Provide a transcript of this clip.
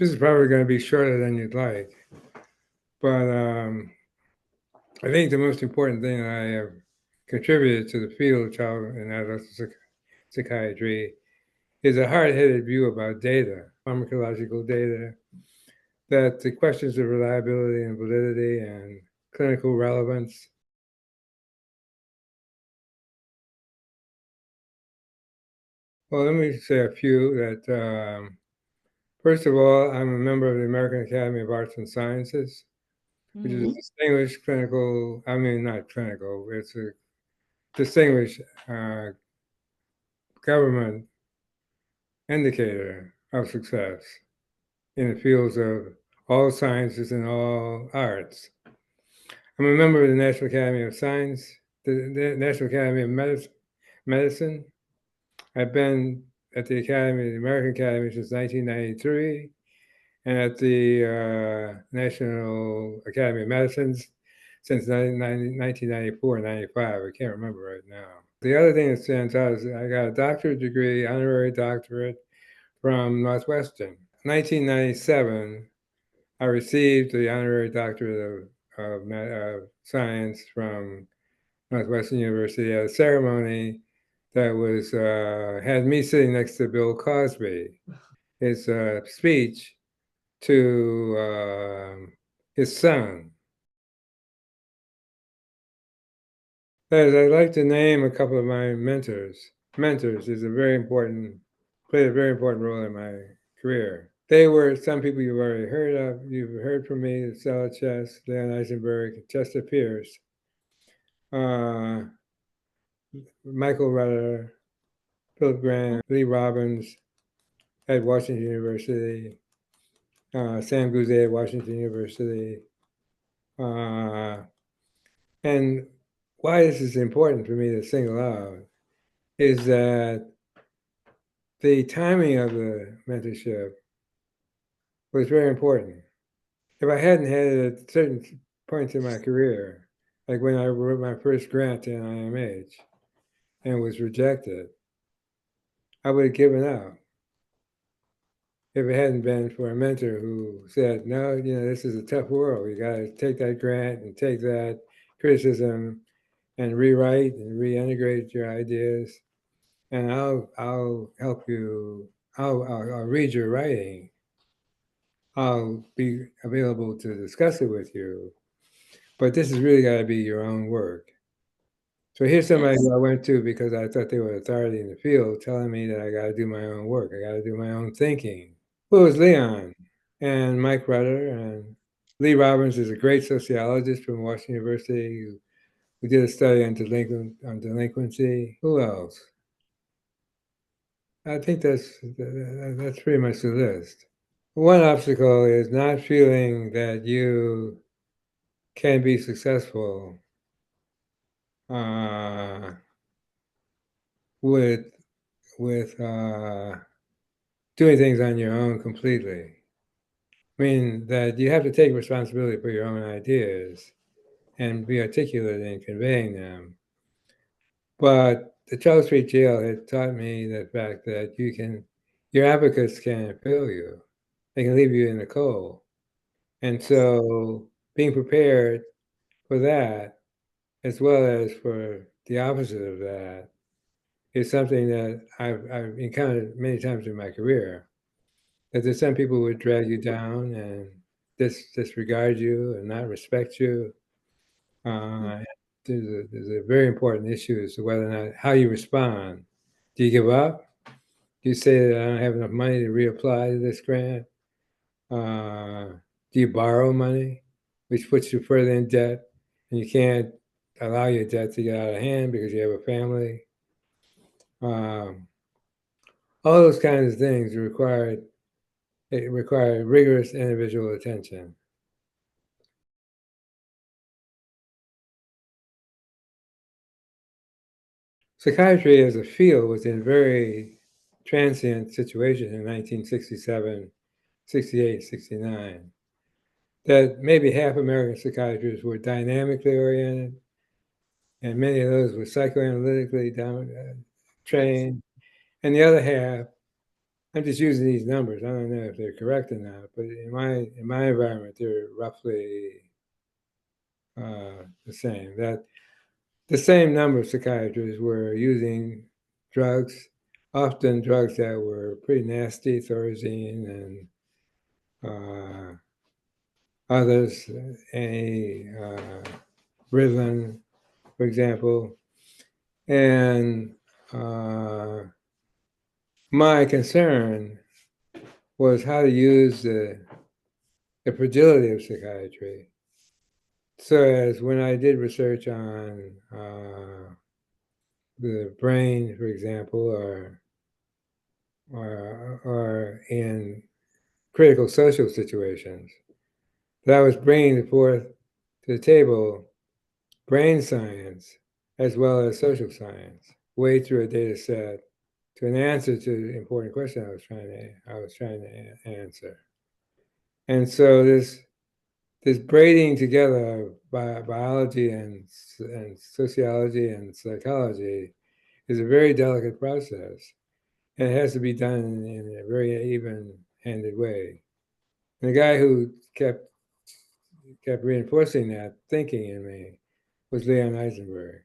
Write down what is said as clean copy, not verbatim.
This is probably going to be shorter than you'd like, but I think the most important thing that I have contributed to the field of child and adolescent psychiatry is a hard-headed view about data, pharmacological data, that the questions of reliability and validity and clinical relevance. Well, let me say a few that, first of all, I'm a member of the American Academy of Arts and Sciences, which is a distinguished clinical, I mean, not clinical, it's a distinguished government indicator of success in the fields of all sciences and all arts. I'm a member of the National Academy of Science, the National Academy of Medicine. I've been at the Academy, the American Academy, since 1993, and at the National Academy of Medicine since 1994, 95. I can't remember right now. The other thing that stands out is I got a doctorate degree, honorary doctorate from Northwestern. 1997, I received the honorary doctorate of science from Northwestern University at a ceremony that was had me sitting next to Bill Cosby. His speech to his son. I'd like to name a couple of my mentors. Mentors played a very important role in my career. They were some people you've already heard of. You've heard from me, Stella Chess, Leon Eisenberg, Chester Pierce, Michael Rutter, Philip Graham, Lee Robbins at Washington University, Sam Guzet at Washington University. And why this is important for me to single out is that the timing of the mentorship was very important. If I hadn't had it at certain points in my career, like when I wrote my first grant to NIMH and was rejected, I would have given up. If it hadn't been for a mentor who said, no, this is a tough world. You got to take that grant and take that criticism and rewrite and reintegrate your ideas. And I'll help you. I'll read your writing. I'll be available to discuss it with you. But this has really got to be your own work. So here's somebody who I went to because I thought they were authority in the field telling me that I got to do my own work. I got to do my own thinking. Well, it was Leon and Mike Rutter, and Lee Robbins is a great sociologist from Washington University who did a study on delinquency. Who else? I think that's pretty much the list. One obstacle is not feeling that you can be successful with doing things on your own completely. I mean, that you have to take responsibility for your own ideas and be articulate in conveying them. But the Charles Street Jail had taught me the fact that your advocates can fail you. They can leave you in the cold. And so being prepared for that, as well as for the opposite of that, is something that I've encountered many times in my career. That there's some people who would drag you down and disregard you and not respect you. There's a very important issue as to whether or not how you respond. Do you give up? Do you say that I don't have enough money to reapply to this grant? Do you borrow money, which puts you further in debt, and you can't allow your debt to get out of hand because you have a family? All those kinds of things require rigorous individual attention. Psychiatry as a field was in a very transient situation in 1967, 68, 69. That maybe half American psychiatrists were dynamically oriented, and many of those were psychoanalytically trained, and the other half I'm just using these numbers. I don't know if they're correct or not, but in my environment, they're roughly the same. That the same number of psychiatrists were using drugs, often drugs that were pretty nasty, Thorazine and others, Ritalin, for example. And my concern was how to use the fragility of psychiatry. So as when I did research on the brain, for example, or in critical social situations, that I was bringing forth to the table brain science as well as social science, way through a data set to an answer to the important question I was trying to answer. And so this braiding together of biology and sociology and psychology is a very delicate process, and it has to be done in a very even-handed way. And the guy who kept reinforcing that thinking in me was Leon Eisenberg.